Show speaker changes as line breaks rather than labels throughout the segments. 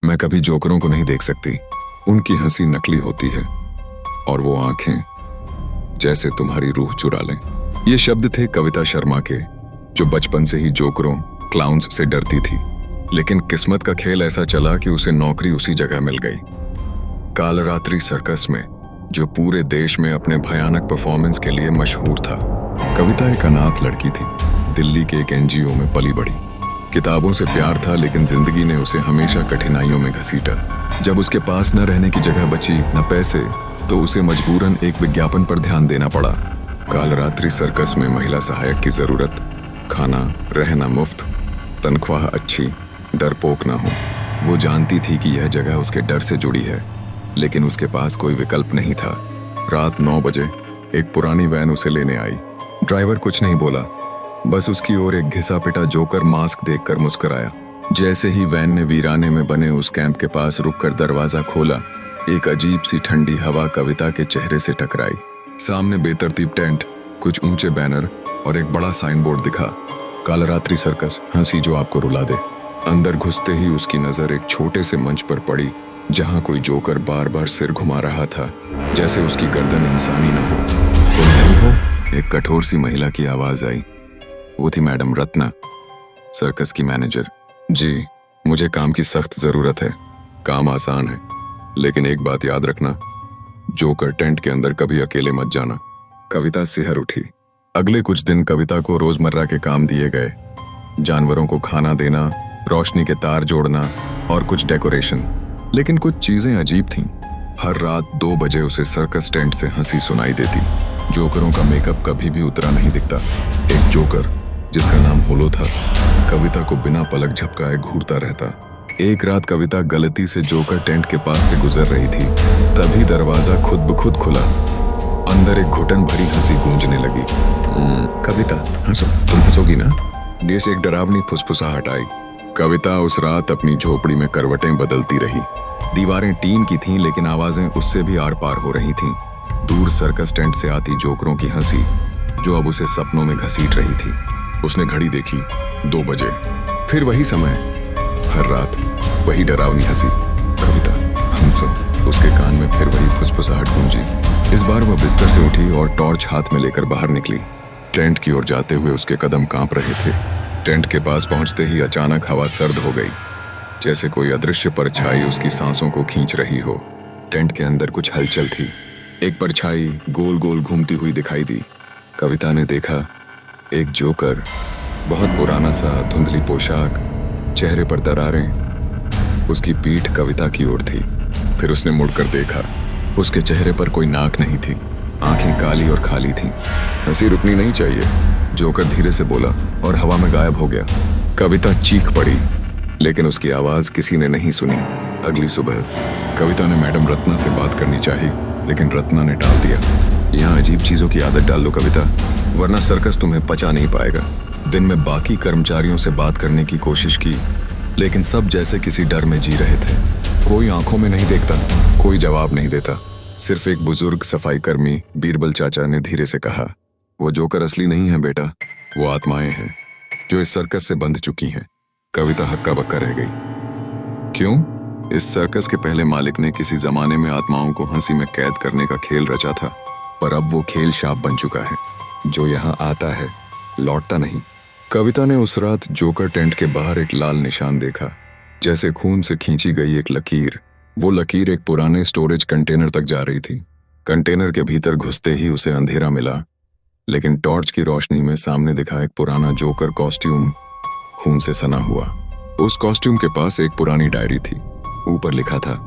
मैं कभी जोकरों को नहीं देख सकती। उनकी हंसी नकली होती है और वो आंखें जैसे तुम्हारी रूह चुरा लें। ये शब्द थे कविता शर्मा के, जो बचपन से ही जोकरों, क्लाउन्स से डरती थी। लेकिन किस्मत का खेल ऐसा चला कि उसे नौकरी उसी जगह मिल गई, कालरात्रि सर्कस में, जो पूरे देश में अपने भयानक परफॉर्मेंस के लिए मशहूर था। कविता एक अनाथ लड़की थी, दिल्ली के एक एनजीओ में पली बढ़ी। किताबों से प्यार था, लेकिन जिंदगी ने उसे हमेशा कठिनाइयों में घसीटा। जब उसके पास न रहने की जगह बची, न पैसे, तो उसे मजबूरन एक विज्ञापन पर ध्यान देना पड़ा। कालरात्रि सर्कस में महिला सहायक की जरूरत, खाना रहना मुफ्त, तनख्वाह अच्छी, डरपोक ना हो। वो जानती थी कि यह जगह उसके डर से जुड़ी है, लेकिन उसके पास कोई विकल्प नहीं था। रात 9 बजे एक पुरानी वैन उसे लेने आई। ड्राइवर कुछ नहीं बोला, बस उसकी ओर एक घिसा पिटा जोकर मास्क देखकर मुस्कुराया। जैसे ही वैन ने वीराने में बने उस कैंप के पास रुककर दरवाजा खोला, एक अजीब सी ठंडी हवा कविता के चेहरे से टकराई। सामने बेतरतीब टेंट, कुछ ऊंचे बैनर और एक बड़ा साइन बोर्ड दिखा, कालरात्रि सर्कस, हंसी जो आपको रुला दे। अंदर घुसते ही उसकी नजर एक छोटे से मंच पर पड़ी, जहां कोई जोकर बार बार सिर घुमा रहा था, जैसे उसकी गर्दन इंसानी न हो। तुम नहीं हो? एक कठोर सी महिला की आवाज आई। वो थी मैडम रत्ना, सर्कस की मैनेजर। जी, मुझे काम की सख्त जरूरत है। काम आसान है, लेकिन एक बात याद रखना, जोकर टेंट के अंदर कभी अकेले मत जाना। कविता सिहर उठी। अगले कुछ दिन कविता को रोजमर्रा के काम दिए गए, जानवरों को खाना देना, रोशनी के तार जोड़ना और कुछ डेकोरेशन। लेकिन कुछ चीजें अजीब थीं। हर रात 2 बजे उसे सर्कस टेंट से हंसी सुनाई देती। जोकरों का मेकअप कभी भी उतरा नहीं दिखता। एक जोकर, जिसका नाम होलो था, कविता को बिना पलक झपकाए घूरता रहता। एक रात कविता गलती से जोकर टेंट के पास से गुजर रही थी, तभी दरवाजा खुद ब खुद खुला। अंदर एक घुटन भरी हंसी गूंजने लगी। कविता, हंसो, तुम हंसोगी ना? जैसे एक डरावनी फुसफुसाहट आई। कविता उस रात अपनी झोपड़ी में करवटें बदलती रही। दीवारें टीन की थीं, लेकिन आवाजें उससे भी आर पार हो रही थीं। दूर सर्कस टेंट से आती जोकरों की हंसी, जो अब उसे सपनों में घसीट रही थी। उसने घड़ी देखी, 2 बजे। फिर वही समय, हर रात वही डरावनी हंसी। कविता, हंसो। उसके कान में फिर वही फुसफुसाहट गूंजी। इस बार वह बिस्तर से उठी और टॉर्च हाथ में लेकर बाहर निकली। टेंट की ओर जाते हुए उसके कदम कांप रहे थे। टेंट के पास पहुंचते ही अचानक हवा सर्द हो गई, जैसे कोई अदृश्य परछाई उसकी सांसों को खींच रही हो। टेंट के अंदर कुछ हलचल थी। एक परछाई गोल गोल घूमती हुई दिखाई दी। कविता ने देखा, एक जोकर, बहुत पुराना सा, धुंधली पोशाक, चेहरे पर दरारें। उसकी पीठ कविता की ओर थी। फिर उसने मुड़कर देखा, उसके चेहरे पर कोई नाक नहीं थी, आंखें काली और खाली थीं। हंसी रुकनी नहीं चाहिए, जोकर धीरे से बोला और हवा में गायब हो गया। कविता चीख पड़ी, लेकिन उसकी आवाज किसी ने नहीं सुनी। अगली सुबह कविता ने मैडम रत्ना से बात करनी चाही, लेकिन रत्ना ने टाल दिया। यहाँ अजीब चीजों की आदत डाल लो कविता, वरना सर्कस तुम्हें पचा नहीं पाएगा। दिन में बाकी कर्मचारियों से बात करने की कोशिश की, लेकिन सब जैसे किसी डर में जी रहे थे। कोई आंखों में नहीं देखता, कोई जवाब नहीं देता। सिर्फ एक बुजुर्ग सफाई कर्मी बीरबल चाचा ने धीरे से कहा, वो जोकर असली नहीं है बेटा, वो आत्माएं हैं जो इस सर्कस से बंध चुकी हैं। कविता हक्का बक्का रह गई। क्यों? इस सर्कस के पहले मालिक ने किसी जमाने में आत्माओं को हंसी में कैद करने का खेल रचा था, पर अब वो खेल शाप बन चुका है। जो यहाँ आता है, लौटता नहीं। कविता ने उस रात जोकर टेंट के बाहर एक लाल निशान देखा, जैसे खून से खींची गई एक लकीर। वो लकीर एक पुराने स्टोरेज कंटेनर तक जा रही थी। कंटेनर के भीतर घुसते ही उसे अंधेरा मिला, लेकिन टॉर्च की रोशनी में सामने दिखा एक पुराना जोकर कॉस्ट्यूम, खून से सना हुआ। उस कॉस्ट्यूम के पास एक पुरानी डायरी थी। ऊपर लिखा था,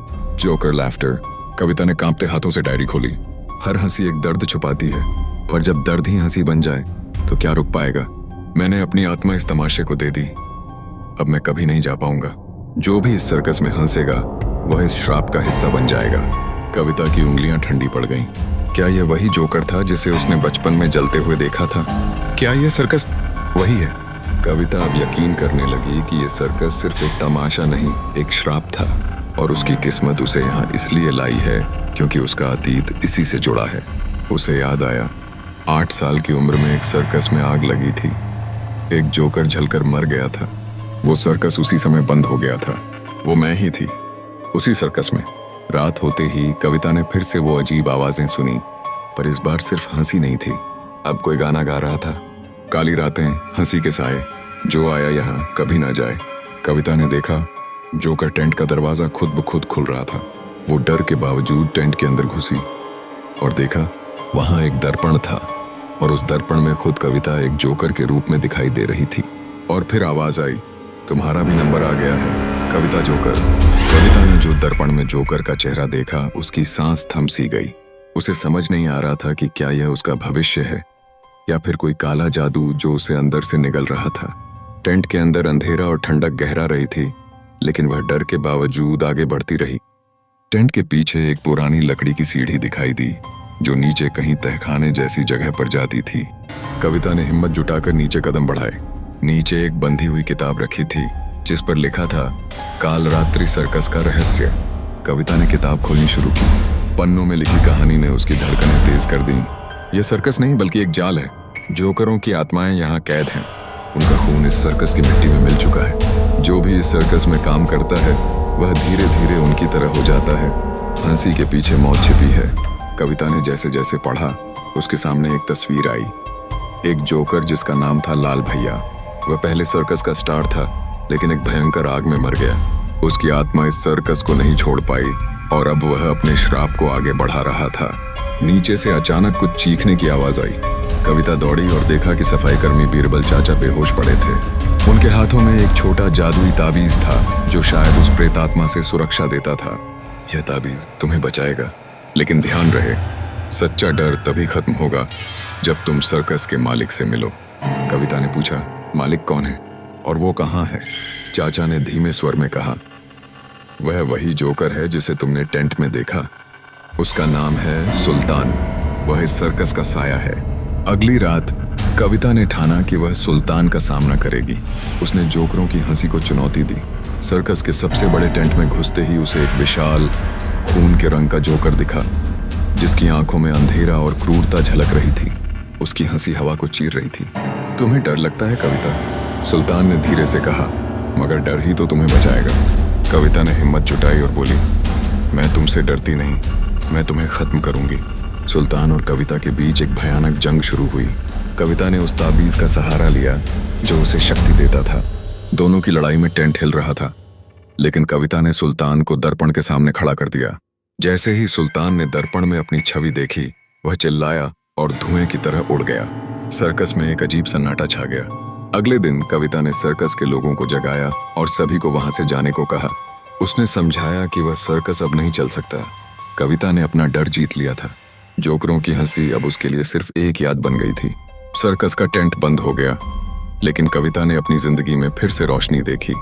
जोकर लाफ्टर। कविता ने कांपते हाथों से डायरी खोली। हर हंसी एक दर्द छुपाती है, पर जब दर्द ही हंसी बन जाए तो क्या रुक पाएगा। मैंने अपनी आत्मा इस तमाशे को दे दी, अब मैं कभी नहीं जा पाऊंगा। जो भी इस सर्कस में हंसेगा, वह इस श्राप का हिस्सा बन जाएगा। कविता की उंगलियां ठंडी पड़ गईं। क्या यह वही जोकर था जिसे उसने बचपन में जलते हुए देखा था? क्या यह सर्कस वही है? कविता अब यकीन करने लगी कि यह सर्कस सिर्फ एक तमाशा नहीं, एक श्राप था, और उसकी किस्मत उसे यहाँ इसलिए लाई है क्योंकि उसका अतीत इसी से जुड़ा है। उसे याद आया, 8 साल की उम्र में एक सर्कस में आग लगी थी। एक जोकर जलकर मर गया था। वो सर्कस उसी समय बंद हो गया था। वो मैं ही थी। उसी सर्कस में रात होते ही कविता ने फिर से वो अजीब आवाजें सुनी, पर इस बार सिर्फ हंसी नहीं थी। अब कोई गाना गा रहा था, काली रातें हंसी के साए, जो आया यहाँ कभी ना जाए। कविता ने देखा जोकर टेंट का दरवाजा खुद ब खुद खुल रहा था। वो डर के बावजूद टेंट के अंदर घुसी और देखा वहां एक दर्पण था और उस दर्पण में खुद कविता एक जोकर के रूप में दिखाई दे रही थी। और फिर आवाज आई, तुम्हारा भी नंबर आ गया है कविता जोकर। कविता ने जो दर्पण में जोकर का चेहरा देखा, उसकी सांस थम सी गई। उसे समझ नहीं आ रहा था कि क्या यह उसका भविष्य है या फिर कोई काला जादू जो उसे अंदर से निगल रहा था। टेंट के अंदर अंधेरा और ठंडक गहरा रही थी, लेकिन वह डर के बावजूद आगे बढ़ती रही। टेंट के पीछे एक पुरानी लकड़ी की सीढ़ी दिखाई दी जो नीचे कहीं तहखाने जैसी जगह पर जाती थी। कविता ने हिम्मत जुटाकर नीचे कदम बढ़ाए। नीचे एक बंधी हुई किताब रखी थी जिस पर लिखा था काल रात्रि सर्कस का रहस्य। कविता ने किताब खोलनी शुरू की। पन्नों में लिखी कहानी ने उसकी धड़कनें तेज कर दी। यह सर्कस नहीं बल्कि एक जाल है। जोकरों की आत्माएं यहाँ कैद हैं। उनका खून इस सर्कस की मिट्टी में मिल चुका है। जो भी इस सर्कस में काम करता है वह धीरे धीरे उनकी तरह हो जाता है। हंसी के पीछे मौत छिपी है। कविता ने जैसे जैसे पढ़ा, उसके सामने एक तस्वीर आई। एक जोकर जिसका नाम था लाल भैया। वह पहले सर्कस का स्टार था, लेकिन एक भयंकर आग में मर गया। उसकी आत्मा इस सर्कस को नहीं छोड़ पाई और अब वह अपने श्राप को आगे बढ़ा रहा था। नीचे से अचानक कुछ चीखने की आवाज आई। कविता दौड़ी और देखा कि सफाई कर्मी बीरबल चाचा बेहोश पड़े थे। उनके हाथों में एक छोटा जादुई ताबीज था जो शायद उस प्रेतात्मा से सुरक्षा देता था। यह ताबीज तुम्हें बचाएगा, लेकिन ध्यान रहे, सच्चा डर तभी खत्म होगा जब तुम सर्कस के मालिक से मिलो। कविता ने पूछा, मालिक कौन है और वो कहाँ है? चाचा ने धीमे स्वर में कहा, वह वही जोकर है जिसे तुमने टेंट में देखा। उसका नाम है सुल्तान। वह इस सर्कस का साया है। अगली रात कविता ने ठाना कि वह सुल्तान का सामना करेगी। उसने जोकरों की हंसी को चुनौती दी। सर्कस के सबसे बड़े टेंट में घुसते ही उसे एक विशाल खून के रंग का जोकर दिखा, जिसकी आंखों में अंधेरा और क्रूरता झलक रही थी। उसकी हंसी हवा को चीर रही थी। तुम्हें डर लगता है कविता? सुल्तान ने धीरे से कहा, मगर डर ही तो तुम्हें बचाएगा। कविता ने हिम्मत जुटाई और बोली, मैं तुमसे डरती नहीं, मैं तुम्हें खत्म करूंगी। सुल्तान और कविता के बीच एक भयानक जंग शुरू हुई। कविता ने उस ताबीज का सहारा लिया जो उसे शक्ति देता था। दोनों की लड़ाई में टेंट हिल रहा था, लेकिन कविता ने सुल्तान को दर्पण के सामने खड़ा कर दिया। जैसे ही सुल्तान ने दर्पण में अपनी छवि देखी, वह चिल्लाया और धुएं की तरह उड़ गया। सर्कस में एक अजीब सन्नाटा छा गया। अगले दिन कविता ने सर्कस के लोगों को जगाया और सभी को वहां से जाने को कहा। उसने समझाया कि वह सर्कस अब नहीं चल सकता। कविता ने अपना डर जीत लिया था। जोकरों की हंसी अब उसके लिए सिर्फ एक याद बन गई थी। सर्कस का टेंट बंद हो गया, लेकिन कविता ने अपनी जिंदगी में फिर से रोशनी देखी।